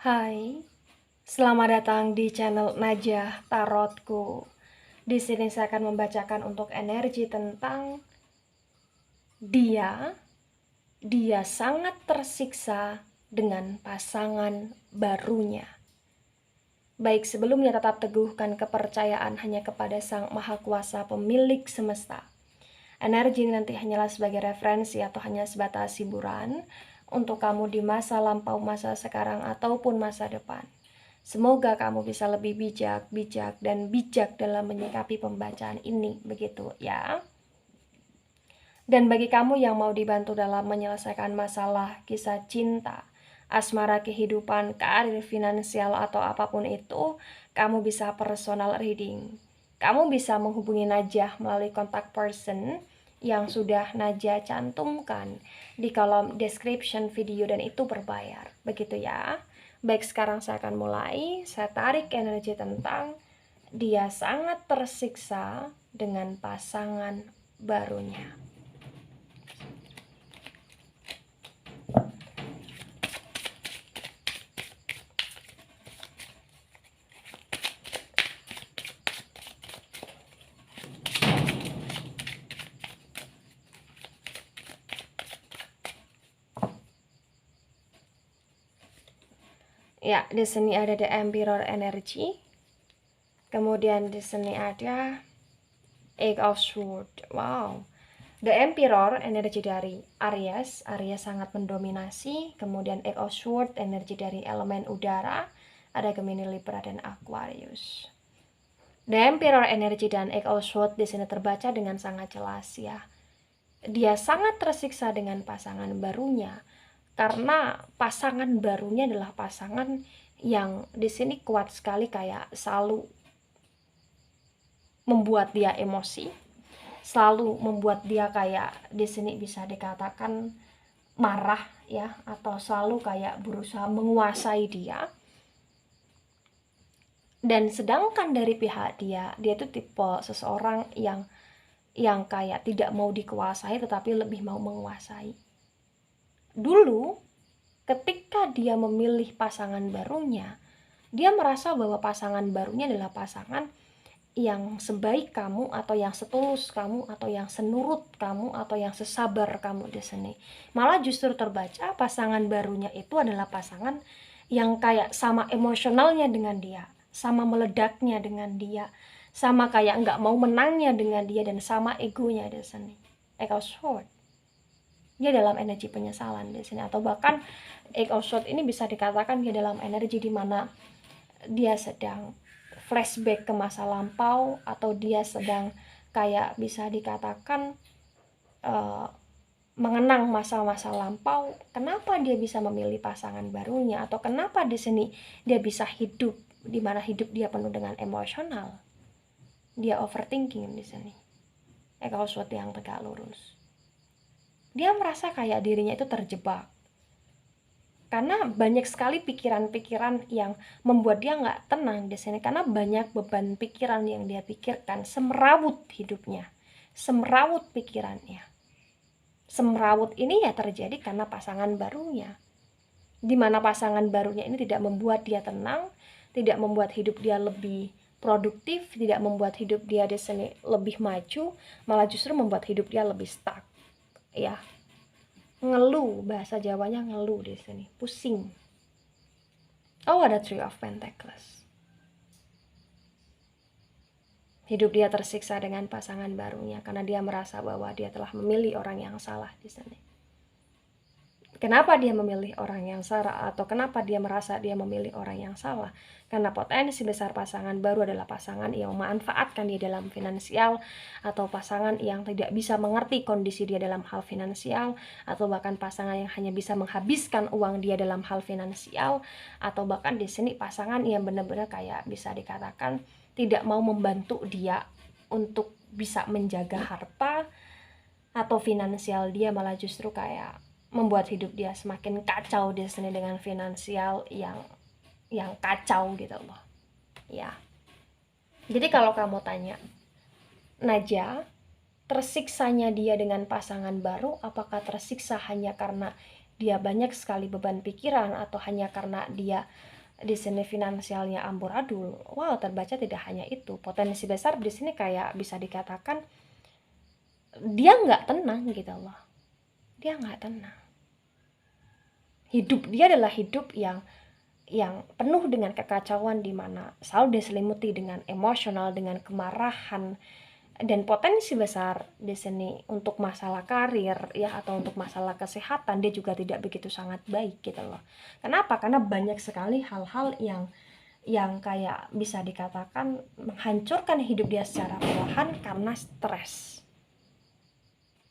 Hai, selamat datang di channel Najah Tarotku. Di sini saya akan membacakan untuk energi tentang dia sangat tersiksa dengan pasangan barunya. Baik, sebelumnya tetap teguhkan kepercayaan hanya kepada Sang Maha Kuasa pemilik semesta. Energi ini nanti hanyalah sebagai referensi atau hanya sebatas hiburan untuk kamu di masa lampau, masa sekarang, ataupun masa depan. Semoga kamu bisa lebih bijak dalam menyikapi pembacaan ini, begitu ya. Dan bagi kamu yang mau dibantu dalam menyelesaikan masalah kisah cinta, asmara, kehidupan, karir, finansial, atau apapun itu, kamu bisa personal reading. Kamu bisa menghubungi Najah melalui kontak person yang sudah Najah cantumkan di kolom description video, dan itu berbayar, begitu ya. Baik, sekarang saya akan mulai. Saya tarik energi tentang dia sangat tersiksa dengan pasangan barunya. Ya, di sini ada The Emperor energy. Kemudian di sini ada Eight of Swords. Wow. The Emperor energi dari Aries. Aries sangat mendominasi. Kemudian Eight of Swords energi dari elemen udara. Ada Gemini, Libra, dan Aquarius. The Emperor energi dan Eight of Swords di sini terbaca dengan sangat jelas ya. Dia sangat tersiksa dengan pasangan barunya. Karena pasangan barunya adalah pasangan yang di sini kuat sekali, kayak selalu membuat dia emosi, selalu membuat dia kayak di sini bisa dikatakan marah ya, atau selalu kayak berusaha menguasai dia. Dan sedangkan dari pihak dia itu tipe seseorang yang kayak tidak mau dikuasai tetapi lebih mau menguasai. Dulu ketika dia memilih pasangan barunya, dia merasa bahwa pasangan barunya adalah pasangan yang sebaik kamu, atau yang setulus kamu, atau yang senurut kamu, atau yang sesabar kamu di sini. Malah justru terbaca pasangan barunya itu adalah pasangan yang kayak sama emosionalnya dengan dia, sama meledaknya dengan dia, sama kayak nggak mau menangnya dengan dia, dan sama egonya di sini. Eight of Swords. Dia dalam energi penyesalan di sini, atau bahkan Eight of Swords ini bisa dikatakan dia dalam energi di mana dia sedang flashback ke masa lampau, atau dia sedang kayak bisa dikatakan mengenang masa-masa lampau. Kenapa dia bisa memilih pasangan barunya, atau kenapa di sini dia bisa hidup di mana hidup dia penuh dengan emosional. Dia overthinking di sini. Kalau sesuatu yang tegak lurus. Dia merasa kayak dirinya itu terjebak. Karena banyak sekali pikiran-pikiran yang membuat dia nggak tenang di sini. Karena banyak beban pikiran yang dia pikirkan, semerawut hidupnya, semerawut pikirannya. Semerawut ini ya terjadi karena pasangan barunya. Dimana pasangan barunya ini tidak membuat dia tenang, tidak membuat hidup dia lebih produktif, tidak membuat hidup dia di sini lebih maju, malah justru membuat hidup dia lebih stuck. Ya, ngeluh, bahasa Jawanya ngeluh di sini, pusing. Oh, ada Three of Pentacles. Hidup dia tersiksa dengan pasangan barunya karena dia merasa bahwa dia telah memilih orang yang salah di sini. Kenapa dia memilih orang yang salah, atau kenapa dia merasa dia memilih orang yang salah? Karena potensi besar pasangan baru adalah pasangan yang memanfaatkan dia dalam finansial, atau pasangan yang tidak bisa mengerti kondisi dia dalam hal finansial, atau bahkan pasangan yang hanya bisa menghabiskan uang dia dalam hal finansial, atau bahkan di sini pasangan yang benar-benar kayak bisa dikatakan tidak mau membantu dia untuk bisa menjaga harta atau finansial dia, malah justru kayak membuat hidup dia semakin kacau di sini dengan finansial yang kacau gitu loh. Ya. Jadi kalau kamu tanya, Najah, tersiksanya dia dengan pasangan baru, apakah tersiksa hanya karena dia banyak sekali beban pikiran, atau hanya karena dia di sini finansialnya amburadul, wow, terbaca tidak hanya itu. Potensi besar di sini kayak bisa dikatakan dia nggak tenang gitu loh. Dia nggak tenang. Hidup dia adalah hidup yang penuh dengan kekacauan, di mana selalu diselimuti dengan emosional, dengan kemarahan, dan potensi besar di sini untuk masalah karir ya, atau untuk masalah kesehatan dia juga tidak begitu sangat baik gitu loh. Kenapa? Karena banyak sekali hal-hal yang kayak bisa dikatakan menghancurkan hidup dia secara perlahan karena stres.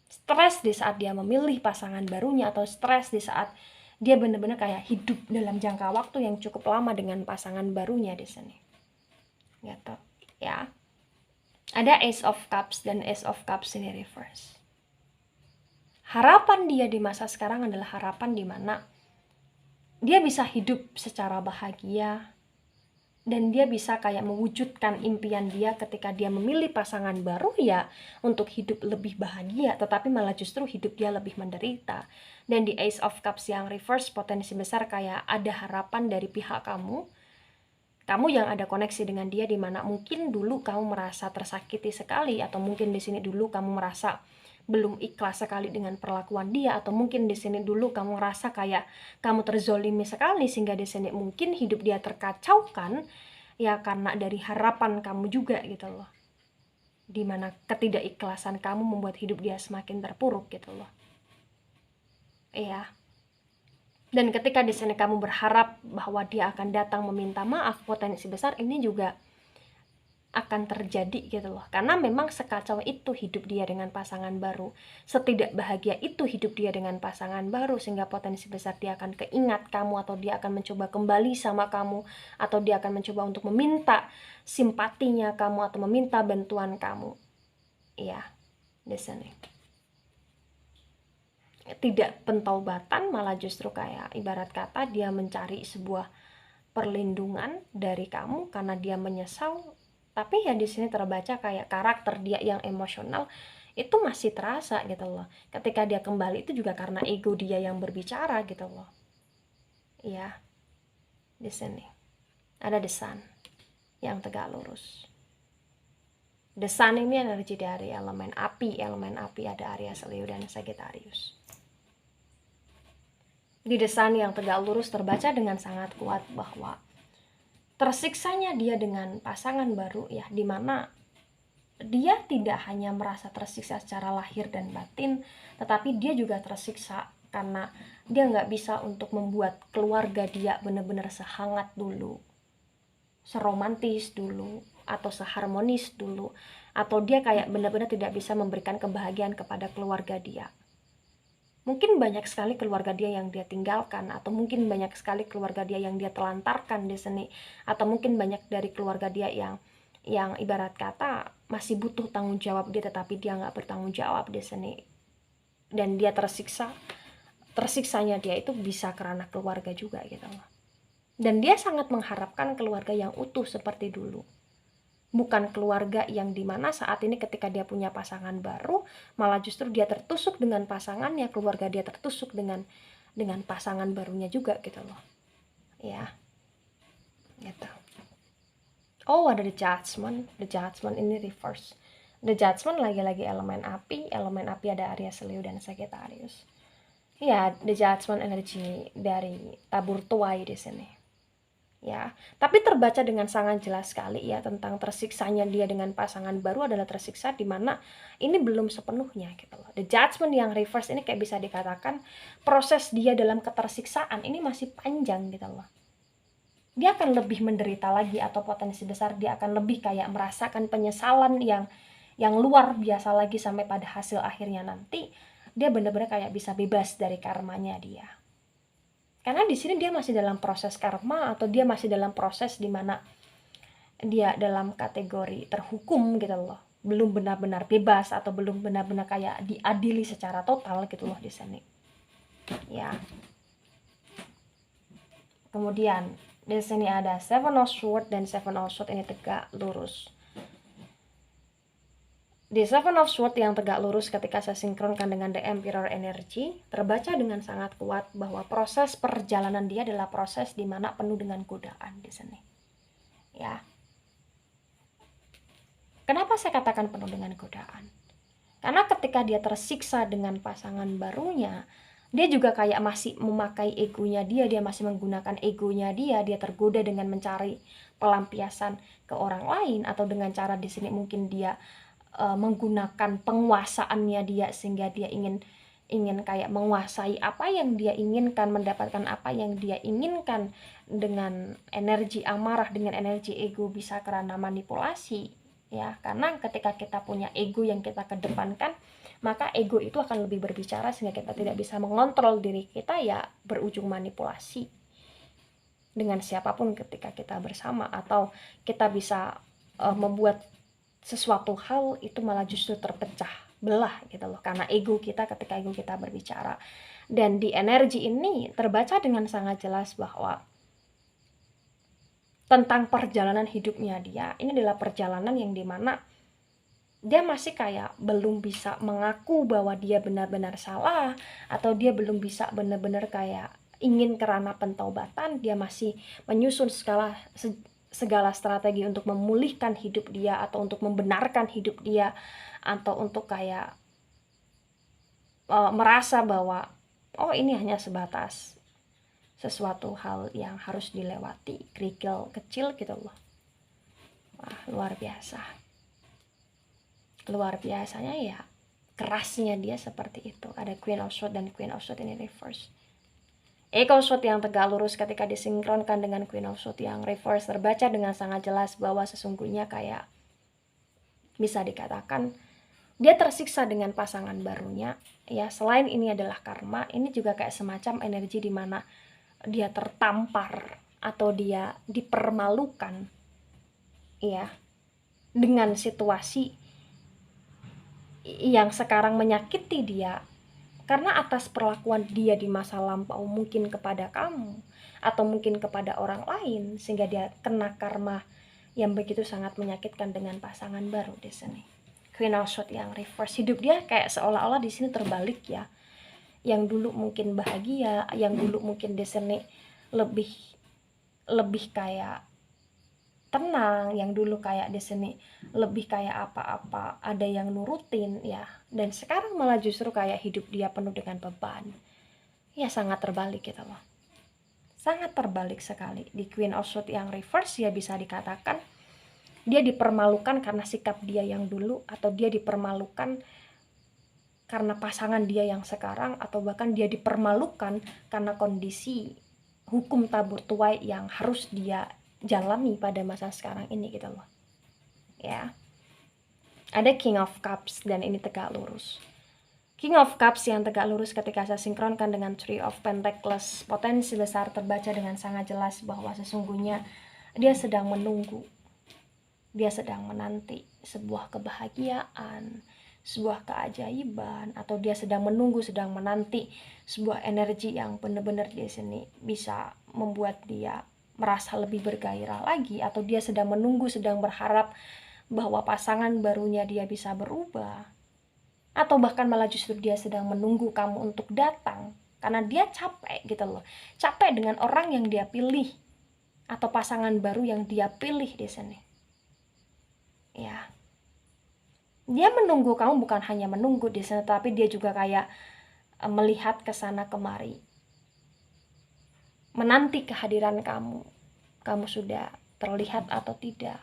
Stres di saat dia memilih pasangan barunya, atau stres di saat dia benar-benar kayak hidup dalam jangka waktu yang cukup lama dengan pasangan barunya di sini. Gitu. Ya. Ada Ace of Cups dan Ace of Cups ini reverse. Harapan dia di masa sekarang adalah harapan di mana dia bisa hidup secara bahagia, dan dia bisa kayak mewujudkan impian dia ketika dia memilih pasangan baru ya, untuk hidup lebih bahagia, tetapi malah justru hidup dia lebih menderita. Dan di Ace of Cups yang reverse, potensi besar kayak ada harapan dari pihak kamu yang ada koneksi dengan dia, di mana mungkin dulu kamu merasa tersakiti sekali, atau mungkin di sini dulu kamu merasa belum ikhlas sekali dengan perlakuan dia, atau mungkin di sini dulu kamu merasa kayak kamu terzolimi sekali, sehingga di sini mungkin hidup dia terkacaukan ya karena dari harapan kamu juga gitu loh, dimana ketidakikhlasan kamu membuat hidup dia semakin terpuruk gitu loh. Iya. Dan ketika di sini kamu berharap bahwa dia akan datang meminta maaf, potensi besar ini juga akan terjadi gitu loh. Karena memang sekacau itu hidup dia dengan pasangan baru, setidak bahagia itu hidup dia dengan pasangan baru, sehingga potensi besar dia akan keingat kamu, atau dia akan mencoba kembali sama kamu, atau dia akan mencoba untuk meminta simpatinya kamu, atau meminta bantuan kamu. Iya, di sini. Tidak pentaubatan, malah justru kayak ibarat kata dia mencari sebuah perlindungan dari kamu karena dia menyesal. Tapi ya di sini terbaca kayak karakter dia yang emosional itu masih terasa gitu loh. Ketika dia kembali itu juga karena ego dia yang berbicara gitu loh. Iya. Di sini ada The Sun yang tegak lurus. The Sun ini energi dari elemen api. Elemen api ada Aries, Leo, dan Sagittarius. Di The Sun yang tegak lurus terbaca dengan sangat kuat bahwa tersiksanya dia dengan pasangan baru ya, dimana dia tidak hanya merasa tersiksa secara lahir dan batin, tetapi dia juga tersiksa karena dia nggak bisa untuk membuat keluarga dia benar-benar sehangat dulu, seromantis dulu, atau seharmonis dulu, atau dia kayak benar-benar tidak bisa memberikan kebahagiaan kepada keluarga dia. Mungkin banyak sekali keluarga dia yang dia tinggalkan, atau mungkin banyak sekali keluarga dia yang dia telantarkan di sini, atau mungkin banyak dari keluarga dia yang ibarat kata masih butuh tanggung jawab dia, tetapi dia nggak bertanggung jawab di sini, dan dia tersiksanya dia itu bisa karena keluarga juga gitu loh. Dan dia sangat mengharapkan keluarga yang utuh seperti dulu, bukan keluarga yang dimana saat ini ketika dia punya pasangan baru malah justru dia tertusuk dengan pasangannya, keluarga dia tertusuk dengan pasangan barunya juga gitu loh ya, gitu. Oh, ada The Judgment. The Judgment ini reverse. The Judgment lagi-lagi elemen api. Elemen api ada Aries, Leo, dan Sagittarius. Ya, The Judgment energi dari tabur tuai di sini. Ya, tapi terbaca dengan sangat jelas sekali ya tentang tersiksanya dia dengan pasangan baru adalah tersiksa di mana ini belum sepenuhnya gitu loh. The Judgment yang reverse ini kayak bisa dikatakan proses dia dalam ketersiksaan ini masih panjang gitu loh. Dia akan lebih menderita lagi, atau potensi besar dia akan lebih kayak merasakan penyesalan yang luar biasa lagi, sampai pada hasil akhirnya nanti dia benar-benar kayak bisa bebas dari karmanya dia. Karena di sini dia masih dalam proses karma, atau dia masih dalam proses di mana dia dalam kategori terhukum gitu loh. Belum benar-benar bebas, atau belum benar-benar kayak diadili secara total gitu loh di sini. Ya. Kemudian di sini ada Seven of Swords, dan Seven of Swords ini tegak lurus. Di Seven of Swords yang tegak lurus ketika saya sinkronkan dengan The Emperor Energy, terbaca dengan sangat kuat bahwa proses perjalanan dia adalah proses di mana penuh dengan godaan di sini. Ya. Kenapa saya katakan penuh dengan godaan? Karena ketika dia tersiksa dengan pasangan barunya, dia juga kayak masih memakai egonya dia masih menggunakan egonya dia tergoda dengan mencari pelampiasan ke orang lain, atau dengan cara di sini mungkin dia menggunakan penguasaannya dia sehingga dia ingin kayak menguasai apa yang dia inginkan, mendapatkan apa yang dia inginkan dengan energi amarah, dengan energi ego, bisa karena manipulasi ya. Karena ketika kita punya ego yang kita kedepankan, maka ego itu akan lebih berbicara sehingga kita tidak bisa mengontrol diri kita, ya berujung manipulasi dengan siapapun ketika kita bersama, atau kita bisa membuat sesuatu hal itu malah justru terpecah belah gitu loh, karena ego kita ketika ego kita berbicara. Dan di energi ini terbaca dengan sangat jelas bahwa tentang perjalanan hidupnya dia, ini adalah perjalanan yang dimana dia masih kayak belum bisa mengaku bahwa dia benar-benar salah, atau dia belum bisa benar-benar kayak ingin kerana pentaubatan. Dia masih menyusun segala strategi untuk memulihkan hidup dia, atau untuk membenarkan hidup dia, atau untuk kayak merasa bahwa oh ini hanya sebatas sesuatu hal yang harus dilewati, kerikil kecil gitu loh. Wah, luar biasa. Luar biasanya ya, kerasnya dia seperti itu. Ada Queen of Swords dan Queen of Swords ini reverse. Eight of Swords yang tegak lurus ketika disinkronkan dengan Queen of Swords yang reverse, terbaca dengan sangat jelas bahwa sesungguhnya kayak bisa dikatakan dia tersiksa dengan pasangan barunya ya. Selain ini adalah karma, ini juga kayak semacam energi di mana dia tertampar atau dia dipermalukan ya, dengan situasi yang sekarang menyakiti dia karena atas perlakuan dia di masa lampau, mungkin kepada kamu atau mungkin kepada orang lain, sehingga dia kena karma yang begitu sangat menyakitkan dengan pasangan baru di sini. Queen of Swords yang reverse, hidup dia kayak seolah-olah di sini terbalik ya. Yang dulu mungkin bahagia, yang dulu mungkin di sini lebih kayak tenang, yang dulu kayak di sini lebih kayak apa-apa ada yang nurutin ya, dan sekarang malah justru kayak hidup dia penuh dengan beban ya. Sangat terbalik gitu loh, sangat terbalik sekali. Di Queen of Swords yang reverse ya, bisa dikatakan dia dipermalukan karena sikap dia yang dulu, atau dia dipermalukan karena pasangan dia yang sekarang, atau bahkan dia dipermalukan karena kondisi hukum tabur tuai yang harus dia jalani pada masa sekarang ini gitu loh ya. Ada King of Cups dan ini tegak lurus. King of Cups yang tegak lurus ketika saya sinkronkan dengan Three of Pentacles, potensi besar terbaca dengan sangat jelas bahwa sesungguhnya dia sedang menunggu, dia sedang menanti sebuah kebahagiaan, sebuah keajaiban, atau dia sedang menunggu, sedang menanti sebuah energi yang benar-benar di sini bisa membuat dia merasa lebih bergairah lagi, atau dia sedang menunggu, sedang berharap bahwa pasangan barunya dia bisa berubah, atau bahkan malah justru dia sedang menunggu kamu untuk datang karena dia capek gitu loh, capek dengan orang yang dia pilih atau pasangan baru yang dia pilih di sini ya. Dia menunggu kamu, bukan hanya menunggu di sana, tapi dia juga kayak melihat ke sana kemari, menanti kehadiran kamu. Kamu sudah terlihat atau tidak,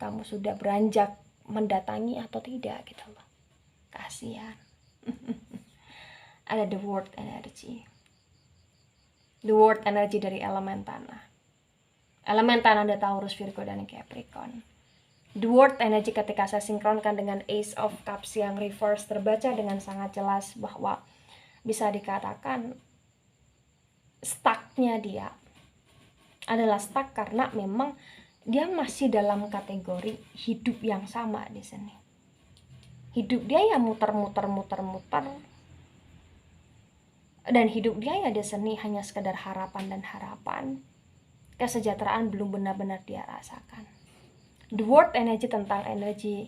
kamu sudah beranjak mendatangi atau tidak gitu loh. Kasihan. Ada the World Energy. The World Energy dari elemen tanah. Elemen tanah ada Taurus, Virgo, dan Capricorn. The World Energy ketika saya sinkronkan dengan Ace of Cups yang reverse, terbaca dengan sangat jelas bahwa bisa dikatakan stucknya dia adalah stuck karena memang dia masih dalam kategori hidup yang sama di sini. Hidup dia ya muter-muter, dan hidup dia ya di sini hanya sekedar harapan dan harapan. Kesejahteraan belum benar-benar dia rasakan. The World Energy tentang energi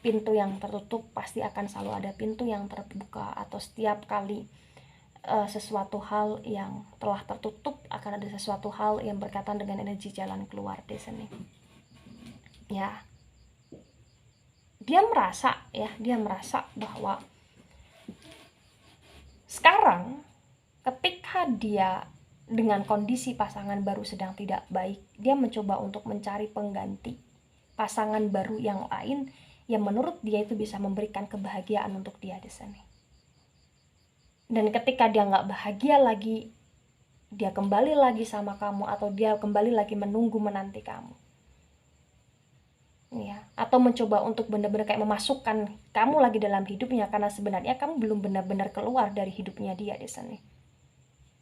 pintu yang tertutup pasti akan selalu ada pintu yang terbuka, atau setiap kali sesuatu hal yang telah tertutup akan ada sesuatu hal yang berkaitan dengan energi jalan keluar di sini. Ya, dia merasa bahwa sekarang ketika dia dengan kondisi pasangan baru sedang tidak baik, dia mencoba untuk mencari pengganti pasangan baru yang lain yang menurut dia itu bisa memberikan kebahagiaan untuk dia di sini. Dan ketika dia nggak bahagia lagi, dia kembali lagi sama kamu, atau dia kembali lagi menunggu menanti kamu, ya, atau mencoba untuk benar-benar kayak memasukkan kamu lagi dalam hidupnya, karena sebenarnya kamu belum benar-benar keluar dari hidupnya dia di sini.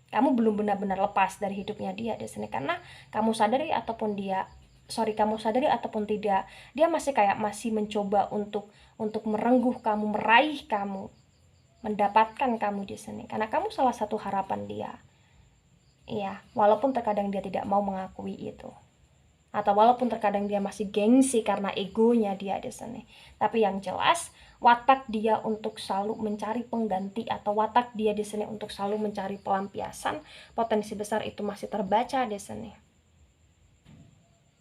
Kamu belum benar-benar lepas dari hidupnya dia di sini, karena kamu sadari ataupun tidak, dia masih mencoba untuk merengguh kamu, meraih kamu, mendapatkan kamu di sini, karena kamu salah satu harapan dia. Ya, walaupun terkadang dia tidak mau mengakui itu, atau walaupun terkadang dia masih gengsi karena egonya dia di sini. Tapi yang jelas, watak dia untuk selalu mencari pengganti, atau watak dia di sini untuk selalu mencari pelampiasan, potensi besar itu masih terbaca di sini.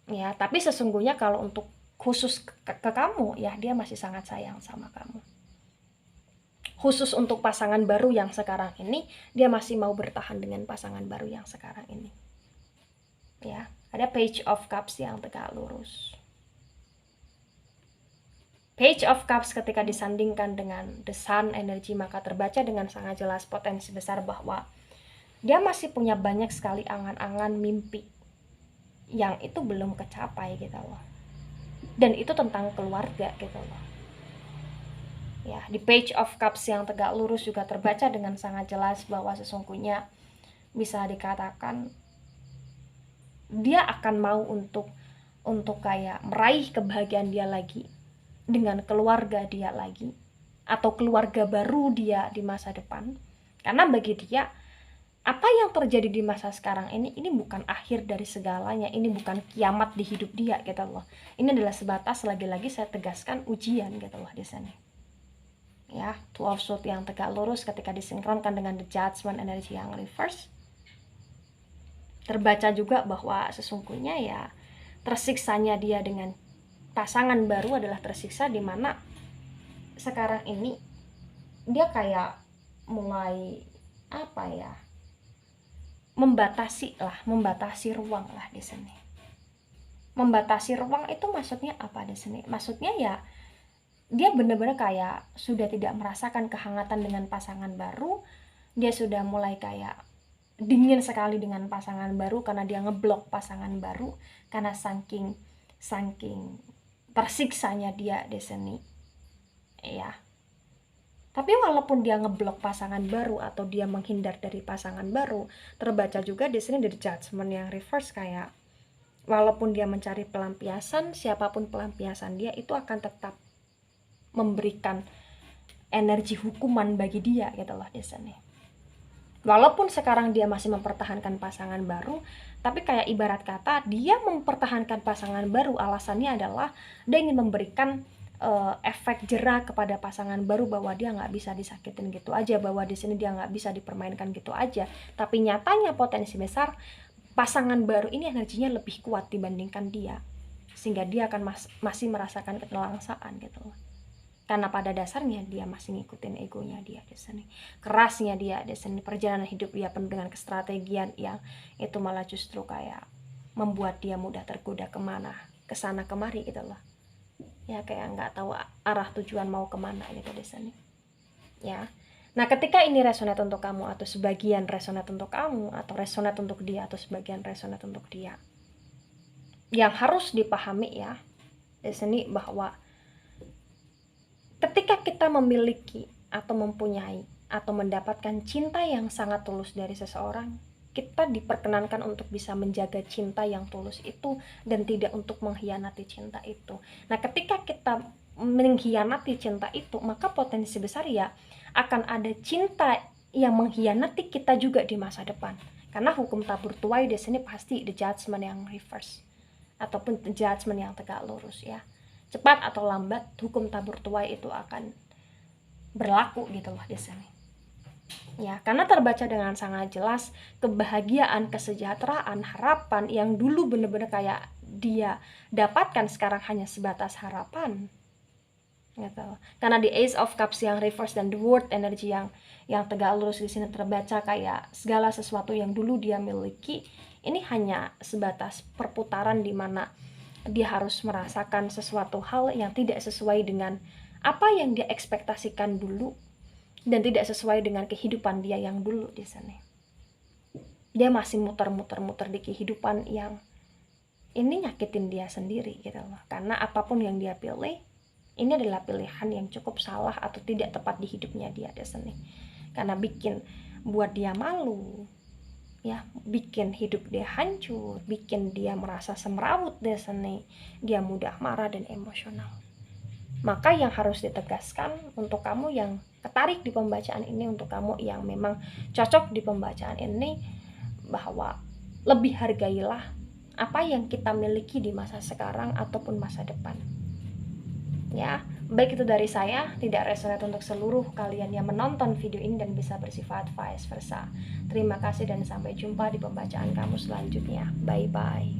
Ya, tapi sesungguhnya kalau untuk khusus ke kamu, ya dia masih sangat sayang sama kamu. Khusus untuk pasangan baru yang sekarang ini, dia masih mau bertahan dengan pasangan baru yang sekarang ini. Ya, ada Page of Cups yang tegak lurus. Page of Cups ketika disandingkan dengan The Sun energi, maka terbaca dengan sangat jelas potensi besar bahwa dia masih punya banyak sekali angan-angan, mimpi yang itu belum kecapai gitu loh. Dan itu tentang keluarga gitu loh. Ya, di Page of Cups yang tegak lurus juga terbaca dengan sangat jelas bahwa sesungguhnya bisa dikatakan dia akan mau untuk kayak meraih kebahagiaan dia lagi dengan keluarga dia lagi, atau keluarga baru dia di masa depan. Karena bagi dia, apa yang terjadi di masa sekarang ini bukan akhir dari segalanya, ini bukan kiamat di hidup dia gitu loh. Ini adalah sebatas, lagi-lagi saya tegaskan, ujian gitu loh di sini. Ya, Two of Swords yang tegak lurus ketika disinkronkan dengan The Judgment energi yang reverse, terbaca juga bahwa sesungguhnya ya tersiksanya dia dengan pasangan baru adalah tersiksa di mana sekarang ini dia kayak mulai membatasi ruang lah di sini. Membatasi ruang itu maksudnya apa di sini? Maksudnya ya dia benar-benar kayak sudah tidak merasakan kehangatan dengan pasangan baru. Dia sudah mulai kayak dingin sekali dengan pasangan baru karena dia ngeblok pasangan baru, karena saking tersiksanya dia di sini. Ya. Tapi walaupun dia ngeblok pasangan baru atau dia menghindar dari pasangan baru, terbaca juga di sini dari Judgment yang reverse kayak walaupun dia mencari pelampiasan, siapapun pelampiasan dia itu akan tetap memberikan energi hukuman bagi dia gitu loh di sini. Walaupun sekarang dia masih mempertahankan pasangan baru, tapi kayak ibarat kata dia mempertahankan pasangan baru alasannya adalah dia ingin memberikan efek jera kepada pasangan baru bahwa dia nggak bisa disakitin gitu aja, bahwa di sini dia nggak bisa dipermainkan gitu aja. Tapi nyatanya potensi besar pasangan baru ini energinya lebih kuat dibandingkan dia, sehingga dia akan masih merasakan ketelangsaan gitu loh. Karena pada dasarnya dia masih ngikutin egonya dia di sini, kerasnya dia di sini, perjalanan hidup dia penuh dengan kestrategian yang itu malah justru kayak membuat dia mudah tergoda kesana kemari gitu loh. Ya kayak nggak tahu arah tujuan mau kemana gitu di sini. Ya, nah ketika ini resonate untuk kamu atau sebagian resonate untuk kamu, atau resonate untuk dia atau sebagian resonate untuk dia, yang harus dipahami ya di sini bahwa ketika kita memiliki atau mempunyai atau mendapatkan cinta yang sangat tulus dari seseorang, kita diperkenankan untuk bisa menjaga cinta yang tulus itu dan tidak untuk mengkhianati cinta itu. Nah, ketika kita mengkhianati cinta itu, maka potensi besar ya akan ada cinta yang mengkhianati kita juga di masa depan. Karena hukum tabur tuai di sini pasti The Judgment yang reverse ataupun The Judgment yang tegak lurus ya. cepat atau lambat hukum tabur tuai itu akan berlaku gitu loh di sini. Ya, karena terbaca dengan sangat jelas kebahagiaan, kesejahteraan, harapan yang dulu benar-benar kayak dia dapatkan sekarang hanya sebatas harapan. Gitu. Karena di Ace of Cups yang reverse dan the World energy yang tegak lurus di sini terbaca kayak segala sesuatu yang dulu dia miliki ini hanya sebatas perputaran di mana dia harus merasakan sesuatu hal yang tidak sesuai dengan apa yang dia ekspektasikan dulu dan tidak sesuai dengan kehidupan dia yang dulu di sana. Dia masih muter-muter di kehidupan yang ini nyakitin dia sendiri gitu loh. Karena apapun yang dia pilih, ini adalah pilihan yang cukup salah atau tidak tepat di hidupnya dia di sana. Karena bikin buat dia malu, ya, bikin hidup dia hancur, bikin dia merasa semrawut di sana. Dia mudah marah dan emosional. Maka yang harus ditegaskan untuk kamu yang tertarik di pembacaan ini, untuk kamu yang memang cocok di pembacaan ini, bahwa lebih hargailah apa yang kita miliki di masa sekarang ataupun masa depan. Ya, baik itu dari saya, tidak resonate untuk seluruh kalian yang menonton video ini dan bisa bersifat vice versa. Terima kasih dan sampai jumpa di pembacaan kamu selanjutnya. Bye-bye.